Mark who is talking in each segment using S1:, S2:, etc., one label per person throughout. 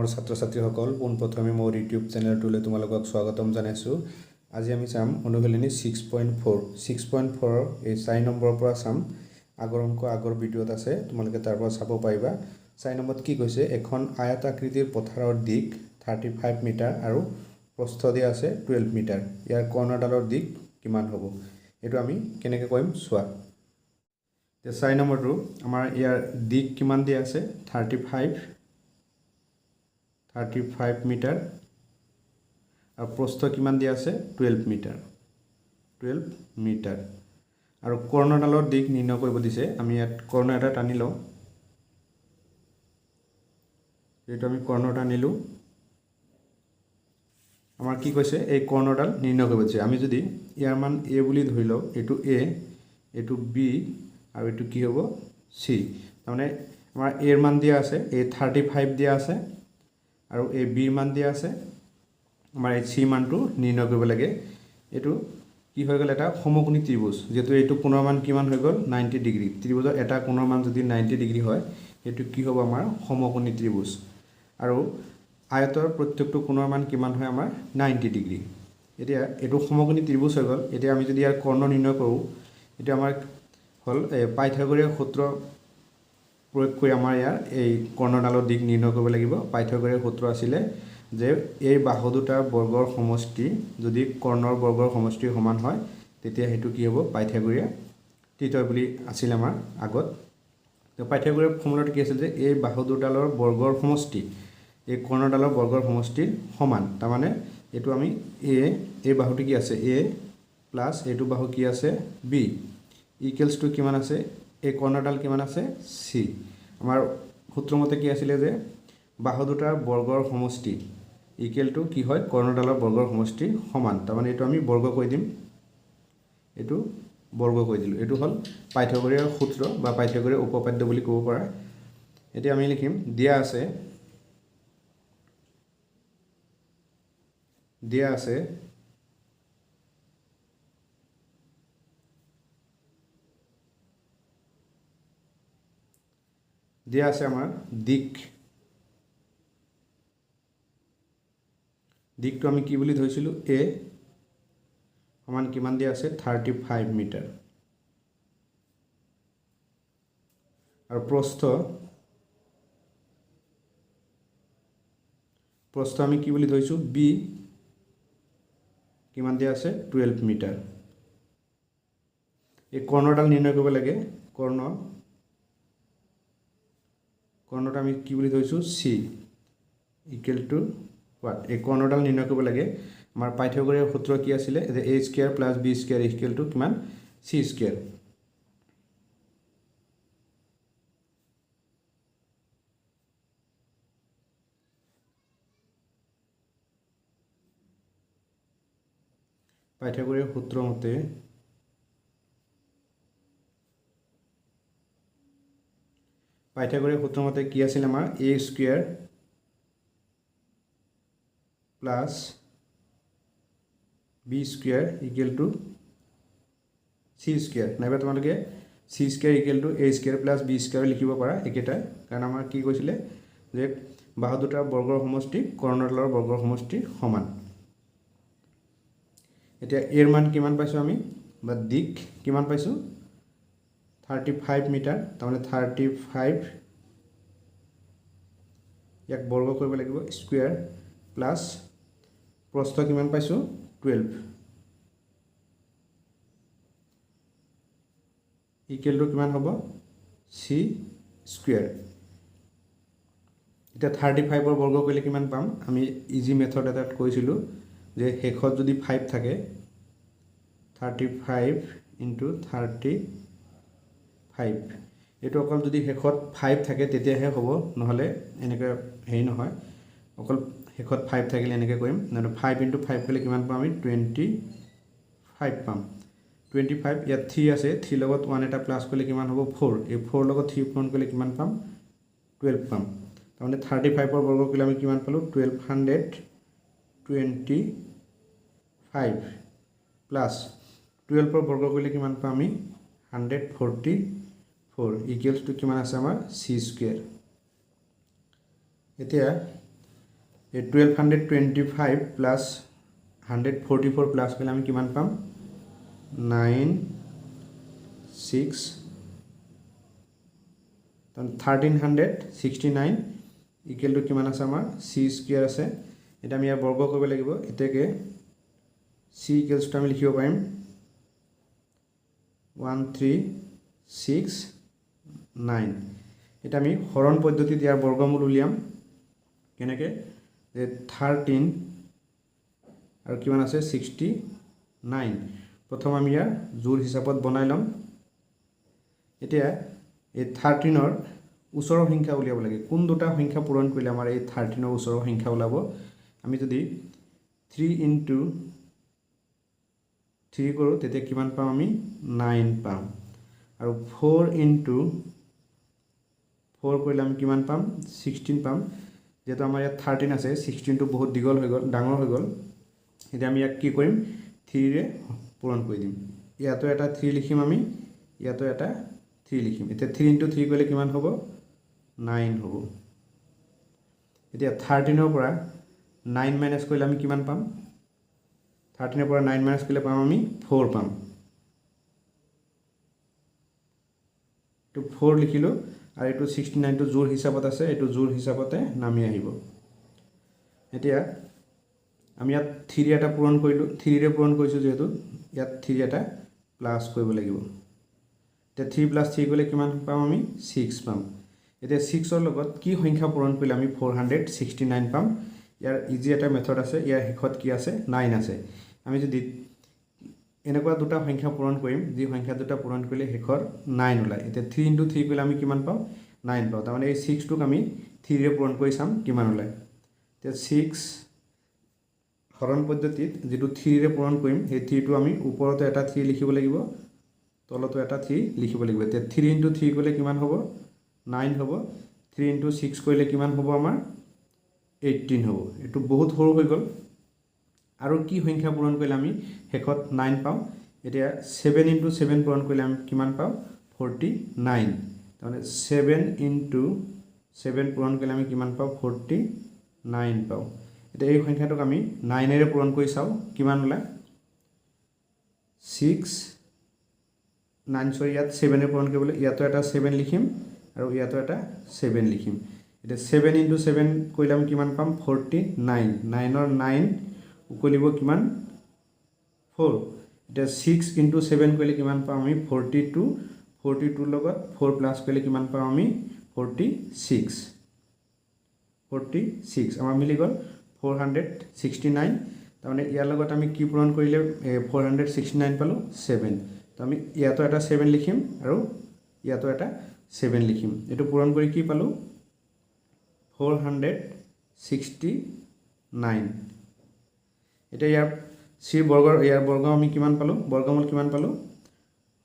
S1: মোৰ ছাত্ৰ ছাত্ৰীসকল পোনপ্ৰথমে মোৰ ইউটিউব চেনেলটোলৈ তোমালোকক স্বাগতম জনাইছোঁ। আজি আমি চাম অনুশীলনী 6.4 6.4 এই 4 নম্বৰৰ পৰা চাম। আগৰ অংক আগৰ ভিডিঅ'ত আছে, তোমালোকে তাৰ পৰা চাব পাৰিবা। 4 নম্বৰত কি কৈছে, এখন আয়তাকৃতিৰ পথাৰৰ দিক 35 মিটাৰ আৰু প্ৰস্থ দিয়া আছে 12 মিটাৰ। ইয়াৰ কৰ্ণডালৰ দিক কিমান হ'ব, এইটো আমি কেনেকৈ কৰিম চোৱা। 4 নম্বৰটো আমাৰ ইয়াৰ দিক কিমান দিয়া আছে 35 মিটাৰ আৰু প্ৰস্থ কিমান দিয়া আছে 12 মিটাৰ আৰু কৰ্ণডালৰ দিক নিৰ্ণয় কৰিব দিছে। আমি ইয়াত কৰ্ণ এটা টানি লওঁ, এইটো আমি কৰ্ণ টানিলোঁ। আমাৰ কি কৈছে, এই কৰ্ণডাল নিৰ্ণয় কৰিব দিছে। আমি যদি ইয়াৰ মান a বুলি ধৰি লওঁ, এইটো a, এইটো b আৰু এইটো কি হ'ব c। তাৰমানে আমাৰ a ৰ মান দিয়া আছে, a 35 দিয়া আছে আৰু a b ৰ মান দিয়া আছে। আমাৰ এই c মানটো নিৰ্ণয় কৰিব লাগে। এইটো কি হৈ গ'ল, এটা সমকোণী ত্ৰিভুজ। যিহেতু এইটো কোণৰ মান কিমান হৈ গ'ল 90 ডিগ্ৰী। ত্ৰিভুজৰ এটা কোণৰ মান যদি 90 ডিগ্ৰী হয়, এইটো কি হ'ব আমাৰ সমকোণী ত্ৰিভুজ। আৰু আয়তৰ প্ৰত্যেকটো কোণৰ মান কিমান হয় আমাৰ 90 ডিগ্ৰী। এতিয়া এইটো সমকোণী ত্ৰিভুজ হৈ গ'ল। এতিয়া আমি যদি ইয়াৰ কৰ্ণ নিৰ্ণয় কৰোঁ, এতিয়া আমাৰ হ'ল পাইথাগোৰীয় সূত্ৰ প্ৰয়োগ কৰি আমাৰ ইয়াৰ এই কৰ্ণডালৰ দিক নিৰ্ণয় কৰিব লাগিব। পাইথাগোৰীয় সূত্ৰ আছিলে যে এই বাহু দুটাৰ বৰ্গৰ সমষ্টি যদি কৰ্ণৰ বৰ্গৰ সমষ্টিৰ সমান হয়, তেতিয়া সেইটো কি হ'ব পাইথাগোৰীয় ত্ৰিতয় বুলি আছিল আমাৰ আগত। তো পাইথাগোৰীয় ফৰ্মুলাটো কি আছিল যে এই বাহু দুডালৰ বৰ্গৰ সমষ্টি এই কৰ্ণডালৰ বৰ্গৰ সমষ্টিৰ সমান। তাৰমানে এইটো আমি এই বাহুটো কি আছে a প্লাছ এইটো বাহু কি আছে b ইকুৱেলছ টু কিমান আছে, এই কৰ্ণডাল কিমান আছে c। আমাৰ সূত্ৰমতে কি আছিলে যে বাহু দুটাৰ বৰ্গৰ সমষ্টি ইকুৱেল টু কি হয় কৰ্ণডালৰ বৰ্গৰ সমষ্টিৰ সমান। তাৰমানে এইটো আমি বৰ্গ কৰি দিম, এইটো বৰ্গ কৰি দিলোঁ। এইটো হ'ল পাইথাগোৰীয় সূত্ৰ বা পাইথাগোৰীয় উপপাদ্য বুলি ক'ব পাৰা। এতিয়া আমি লিখিম দিয়া আছে আমাৰ দিকটো আমি কি বুলি ধৰিছিলোঁ a সমান কিমান দিয়া আছে 35 মিটাৰ আৰু প্ৰস্থ আমি কি বুলি ধৰিছোঁ b কিমান দিয়া আছে 12 মিটাৰ। এই কৰ্ণডাল নিৰ্ণয় কৰিব লাগে। কৰ্ণটা আমি কি বুলি ধৰিছোঁ c ইকুৱেল টু হোৱাট, এই কৰ্ণডাল নিৰ্ণয় কৰিব লাগে। আমাৰ পাইথাগোৰীয় সূত্ৰ কি আছিলে যে a square plus b square equal to কিমান c স্কুৱেৰ। পাইথাগোৰীয় সূত্ৰ মতে কি আছিল আমাৰ a square plus b square equal to c square. নাইবা তোমালোকে c square equal to a square plus b square লিখিব পাৰা একেটাই, কাৰণ আমাৰ কি কৈছিলে যে বাহু দুটাৰ বৰ্গৰ সমষ্টি কৰ্ণডালৰ বৰ্গৰ সমষ্টিৰ সমান। এতিয়া এৰ মান কিমান পাইছোঁ আমি বা দিক কিমান পাইছোঁ 35 মিটাৰ। তাৰমানে 35 ইয়াক বৰ্গ কৰিব লাগিব স্কুৱেৰ প্লাছ প্ৰস্থ কিমান পাইছোঁ 12 ইকুৱেল টু কিমান হ'ব c স্কুৱেৰ। এতিয়া 35ৰ বৰ্গ কৰিলে কিমান পাম, আমি ইজি মেথড এটাত কৈছিলোঁ যে শেষত যদি 5 থাকে 35 ইনটু 35 এইটো অকল যদি শেষত 5 থাকে তেতিয়াহে হ'ব, নহ'লে এনেকৈ হেৰি নহয়। অকল শেষত 5 থাকিলে এনেকৈ কৰিম, নহ'লে 5 ইনটু 5 কৰিলে কিমান পাম আমি 25 পাম। 25 ইয়াত 3 আছে, 3 লগত 1 এটা প্লাছ কৰিলে কিমান হ'ব 4। এই 4 লগত 3 পূৰণ কৰিলে কিমান পাম 12 পাম। তাৰমানে 35ৰ বৰ্গ কৰিলে আমি কিমান পালোঁ 1225 প্লাছ 12ৰ বৰ্গ কৰিলে কিমান পাম আমি 144 ইকুৱেলছ টু কিমান আছে আমাৰ c স্কুৱেৰ। এতিয়া এই 1225 প্লাছ 144 প্লাছ কৰিলে আমি কিমান পাম 9 6 1369 ইকুৱেল টু কিমান আছে আমাৰ চি স্কুৱেৰ আছে এটা আমি ইয়াৰ বৰ্গ কৰিব লাগিব এতেকে চি ইকুৱেলছ টু আমি লিখিব পাৰিম 1369 এটা আমি হৰণ পদ্ধতিত ইয়াৰ বৰ্গমূল উলিয়াম কেনেকৈ যে 13 আৰু কিমান আছে 69 প্ৰথম আমি ইয়াৰ জোৰ হিচাপত বনাই ল'ম এতিয়া এই 13ৰ ওচৰৰ সংখ্যা উলিয়াব লাগে কোন দুটা সংখ্যা পূৰণ কৰিলে আমাৰ এই 13ৰ ওচৰৰ সংখ্যা ওলাব আমি যদি 3 into 3 কৰোঁ তেতিয়া কিমান পাম আমি 9 পাম আৰু 4 into 4 কৰিলে আমি কিমান পাম 16 পাম যেহেতু আমাৰ ইয়াত 13 আছে 16টো বহুত দীঘল হৈ গ'ল ডাঙৰ হৈ গ'ল এতিয়া আমি ইয়াক কি কৰিম 3 ৰে পূৰণ কৰি দিম ইয়াতো এটা 3 লিখিম আমি ইয়াতো এটা 3 লিখিম এতিয়া 3 into 3 কৰিলে কিমান হ'ব 9 হ'ব এতিয়া 13 ৰ পৰা 9 মাইনাস কৰিলে আমি কিমান পাম 13 ৰ পৰা 9 মাইনাস কৰিলে পাম আমি 4 পাম তো 4 লিখিলো আৰু এটো 69 টো জোৰ হিচাপত আছে এটো জোৰ হিচাপতে নামি আহিব এতিয়া আমি ইয়াত 3 এটা পূৰণ কৰিলো 3 ৰে পূৰণ কৰিছো যেহেতু ইয়াত 3 এটা প্লাস কৰিব লাগিব তে 3 + 3 কৰিলে কিমান পাম আমি 6 পাম এতিয়া 6 ৰ লগত কি সংখ্যা পূৰণ কৰিলে আমি 469 পাম ইয়াৰ ইজি এটা মেথড আছে ইয়াৰ হেকত কি আছে 9 আছে আমি যদি এনেকুৱা দুটা সংখ্যা পূৰণ কৰিম যি সংখ্যা দুটা পূৰণ কৰিলে হেকৰ 9 ওলাই এতিয়া 3 into 3 কৰিলে আমি কিমান পাম 9 পাম তাৰমানে এই 6 টোক আমি 3 ৰে পূৰণ কৰি চাম কিমান ওলাই তে 6 হৰণ পদ্ধতিত যেটো 3 ৰে পূৰণ কৰিম এই 3 টো আমি ওপৰতে এটা 3 লিখিব লাগিব তলতো এটা 3 লিখিব লাগিব তে 3 into 3 কৰিলে কিমান হ'ব 9 হ'ব 3 into 6 কৰিলে কিমান হ'ব আমাৰ 18 হ'ব এটো বহুত সৰু হৈ গ'ল আৰু কি সংখ্যা পূৰণ কৰিলে আমি হেকত 9 পাম এতিয়া 7 into 7 পূৰণ কৰিলে আমি কিমান পাম 49 তাৰমানে 7 into 7 পূৰণ কৰিলে আমি কিমান পাম 49 পাম এতিয়া এই সংখ্যাটোক আমি 9 ৰে পূৰণ কৰি চাও কিমান ওলাই 6 9 সৰি ইয়াত 7 ৰে পূৰণ কৰিবলৈ ইয়াতো এটা 7 লিখিম আৰু ইয়াতো এটা 7 লিখিম এতিয়া 7 into 7 কৰিলে আমি কিমান পাম 49 9 ৰ 9 উকলিব কিমান 4 এটা 6 into 7 কৰিলে কিমান পাম আমি 42 42 লগত 4 প্লাস কৰিলে কিমান পাম আমি 46 আমাৰ মিলি গল 469 তাৰমানে ইয়াৰ লগত আমি কি পূৰণ কৰিলে 469 পালো 7 তো আমি ইয়াতো এটা 7 লিখিম আৰু ইয়াতো এটা 7 লিখিম এটো পূৰণ কৰি কি পালো 469 এটা ইয়াৰ c বৰ্গৰ ইয়াৰ বৰ্গ আমি কিমান পালো বৰ্গমূল কিমান পালো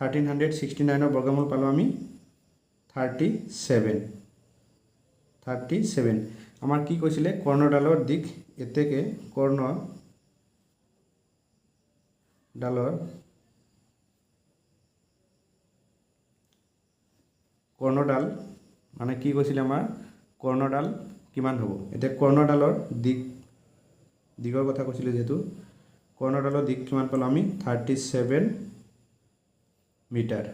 S1: 1369 ৰ বৰ্গমূল পালো আমি 37 আমাৰ কি কৈছিলে কৰ্ণডালৰ দিক এতেকে কৰ্ণডাল মানে কি কৈছিলে আমাৰ কৰ্ণডাল কিমান হ'ব এটা কৰ্ণডালৰ দিগৰ কথা কৈছিলে যেহেতু কৰ্ণডালৰ দিক কিমান পালো আমি 37 মিটাৰ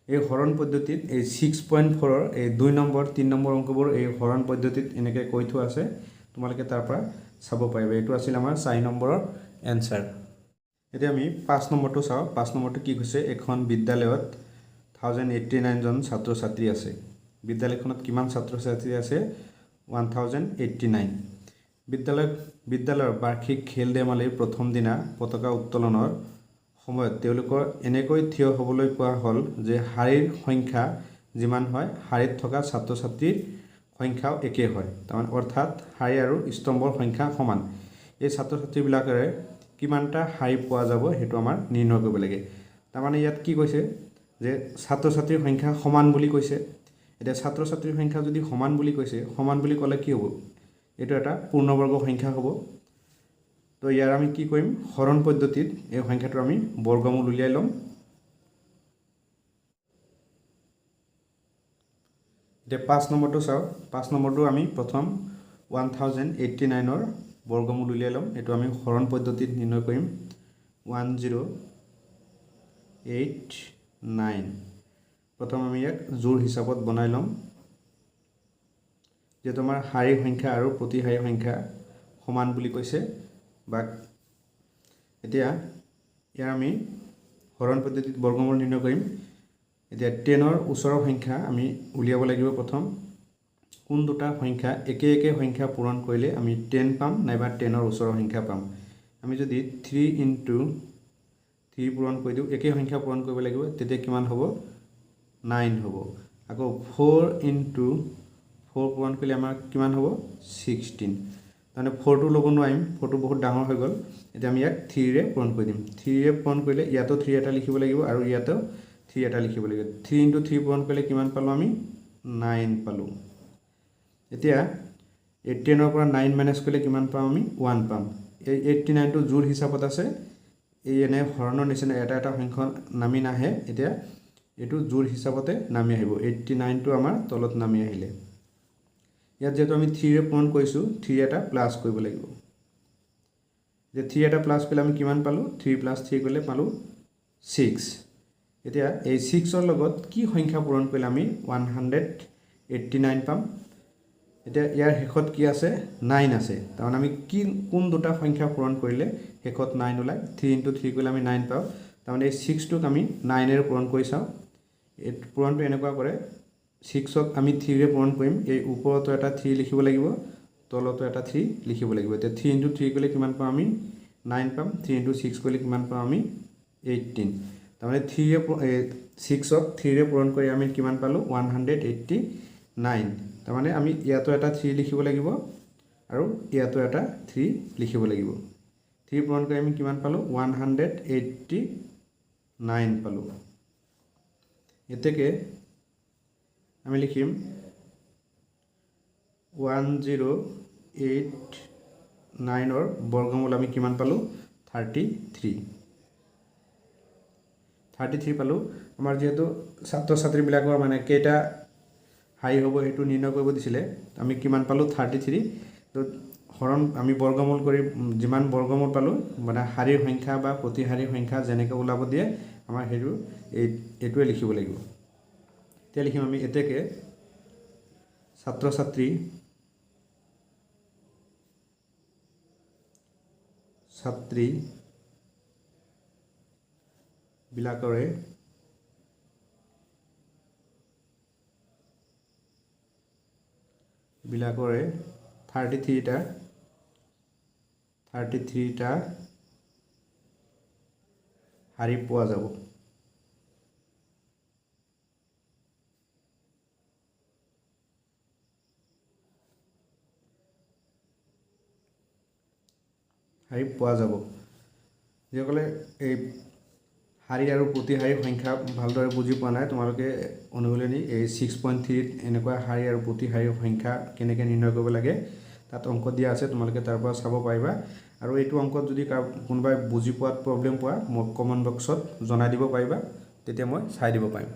S1: এই হৰণ পদ্ধতিত এই 6.4 ৰ এই 2 নম্বৰ 3 নম্বৰ অংকবোৰ এই হৰণ পদ্ধতিত এনেকৈ কৈ থোৱা আছে তোমালোকে তাৰ পৰা চাব পাৰিবা এটো আছিল আমাৰ 4 নম্বৰৰ এনসাৰ এতিয়া আমি 5 নম্বৰটো চাও 5 নম্বৰটো কি কৈছে এখন বিদ্যালয়ত 1089 জন ছাত্ৰ ছাত্ৰী আছে বিদ্যালয়খনত কিমান ছাত্ৰ ছাত্ৰী আছে 1089 বিদ্যালয়ৰ বাৰ্ষিক খেল ধেমালিৰ প্ৰথম দিনা পতাকা উত্তোলনৰ সময়ত তেওঁলোকৰ এনেকৈ থিয় হ'বলৈ কোৱা হ'ল যে শাৰীৰ সংখ্যা যিমান হয় শাৰীত থকা ছাত্ৰ ছাত্ৰীৰ সংখ্যাও একে হয় তাৰমানে অৰ্থাৎ শাৰী আৰু স্তম্ভৰ সংখ্যা সমান এই ছাত্ৰ ছাত্ৰীবিলাকৰে কিমানটা শাৰী পোৱা যাব হেতু আমাৰ নিৰ্ণয় কৰিব লাগে তাৰমানে ইয়াত কি কৈছে যে ছাত্ৰ ছাত্ৰীৰ সংখ্যা সমান বুলি কৈছে এটা ছাত্ৰ ছাত্ৰীৰ সংখ্যা যদি সমান বুলি কৈছে সমান বুলি ক'লে কি হ'ব এটো এটা পূৰ্ণবৰ্গ সংখ্যা হ'ব তো ইয়াৰ আমি কি কৰিম হৰণ পদ্ধতিত এই সংখ্যাটো আমি বৰ্গমূল উলিয়াই লম এটা 5 নম্বৰটো চাও 5 নম্বৰটো আমি প্ৰথম 1089 বৰ্গমূল উলিয়াই ল'ম। এইটো আমি হৰণ পদ্ধতিত নিৰ্ণয় কৰিম। 1089 প্ৰথম আমি ইয়াক জোৰ হিচাপত বনাই ল'ম। যেহেতু আমাৰ শাৰী সংখ্যা আৰু প্ৰতিশাৰী সংখ্যা সমান বুলি কৈছে, বা এতিয়া ইয়াৰ আমি হৰণ পদ্ধতিত বৰ্গমূল নিৰ্ণয় কৰিম। এতিয়া 10ৰ ওচৰৰ সংখ্যা আমি উলিয়াব লাগিব। প্ৰথম কোন দুটা সংখ্যা একে সংখ্যা পূৰণ কৰিলে আমি 10 পাম, নাইবা 10ৰ ওচৰৰ সংখ্যা পাম। আমি যদি 3 × 3 পূৰণ কৰি দিওঁ, একে সংখ্যা পূৰণ কৰিব লাগিব, তেতিয়া কিমান হ'ব? 9 হ'ব। আকৌ 4 × 4 পূৰণ কৰিলে আমাৰ কিমান হ'ব? 16। তাৰমানে 4টো ল'ব নোৱাৰিম, 4টো বহুত ডাঙৰ হৈ গ'ল। এতিয়া আমি ইয়াক 3ৰে পূৰণ কৰি দিম। 3ৰে পূৰণ কৰিলে ইয়াতো 3 এটা লিখিব লাগিব আৰু ইয়াতো 3 এটা লিখিব লাগিব। 3 × 3 পূৰণ কৰিলে কিমান পালোঁ? আমি 9 পালোঁ। এতিয়া 10ৰ পৰা 9 মাইনাছ কৰিলে কিমান পাম? আমি 1 পাম। এই 89টো জোৰ হিচাপত আছে, এই এনে হৰণৰ নিচিনা এটা সংখ্যা নামি নাহে। এতিয়া এইটো জোৰ হিচাপতে নামি আহিব। 89টো আমাৰ তলত নামি আহিলে। ইয়াত যেহেতু আমি 3ৰে পূৰণ কৰিছোঁ, 3 এটা প্লাছ কৰিব লাগিব। যে 3 এটা প্লাছ কৰিলে আমি কিমান পালোঁ? 3 + 3 কৰিলে পালোঁ 6। এতিয়া এই 6ৰ লগত কি সংখ্যা পূৰণ কৰিলে আমি 189 পাম? এতিয়া ইয়াৰ শেষত কি আছে? 9 আছে। তাৰমানে আমি কোন দুটা সংখ্যা পূৰণ কৰিলে শেষত 9 ওলায়? 3 × 3 কৰিলে আমি 9 পাওঁ। তাৰমানে এই 6টোক আমি 9ৰে পূৰণ কৰি চাওঁ। এই পূৰণটো এনেকুৱা কৰে, 6ক আমি 3ৰে পূৰণ কৰিম। এই ওপৰতো এটা 3 লিখিব লাগিব, তলতো এটা 3 লিখিব লাগিব। এতিয়া 3 × 3 কৰিলে কিমান পাম? আমি 9 পাম। 3 × 6 কৰিলে কিমান পাম? আমি 18। তাৰমানে 6ক 3ৰে পূৰণ কৰি আমি কিমান পালোঁ? 189। তাৰমানে আমি ইয়াতো এটা 3 লিখিব লাগিব আৰু ইয়াতো এটা 3 লিখিব লাগিব। 3 পূৰণ কৰি আমি কিমান পালোঁ? 189 পালোঁ। এতেকে আমি লিখিম 1089ৰ বৰ্গমূল আমি কিমান পালোঁ? 33। 33 পালোঁ। আমাৰ যিহেতু ছাত্ৰ ছাত্ৰীবিলাকৰ মানে কেইটা শাৰী হ'ব সেইটো নিৰ্ণয় কৰিব দিছিলে, আমি কিমান পালোঁ? 33। তো হৰণ আমি বৰ্গমূল কৰি যিমান বৰ্গমূল পালোঁ, মানে শাৰীৰ সংখ্যা বা প্ৰতিশাৰীৰ সংখ্যা যেনেকৈ ওলাব দিয়ে আমাৰ সেইটো এইটোৱে লিখিব লাগিব। এতিয়া লিখিম আমি এতেকে ছাত্ৰ ছাত্ৰী বিলাকৰে বিলাকৰে 33টা শাৰী পোৱা যাব। শাৰী পোৱা যাব। যিসকলে এই শাৰী আৰু প্ৰতিশাৰী সংখ্যা ভালদৰে বুজি পোৱা নাই, তোমালোকে অনুশীলনী এই 6.3ত এনেকুৱা শাৰী আৰু প্ৰতিশাৰীৰ সংখ্যা কেনেকৈ নিৰ্ণয় কৰিব লাগে তাত অংক দিয়া আছে, তোমালোকে তাৰ পৰা চাব পাৰিবা। আৰু এইটো অংকত যদি কোনোবাই বুজি পোৱাত প্ৰব্লেম পোৱা মোক কমেণ্ট বক্সত জনাই দিব পাৰিবা, তেতিয়া মই চাই দিব পাৰিম।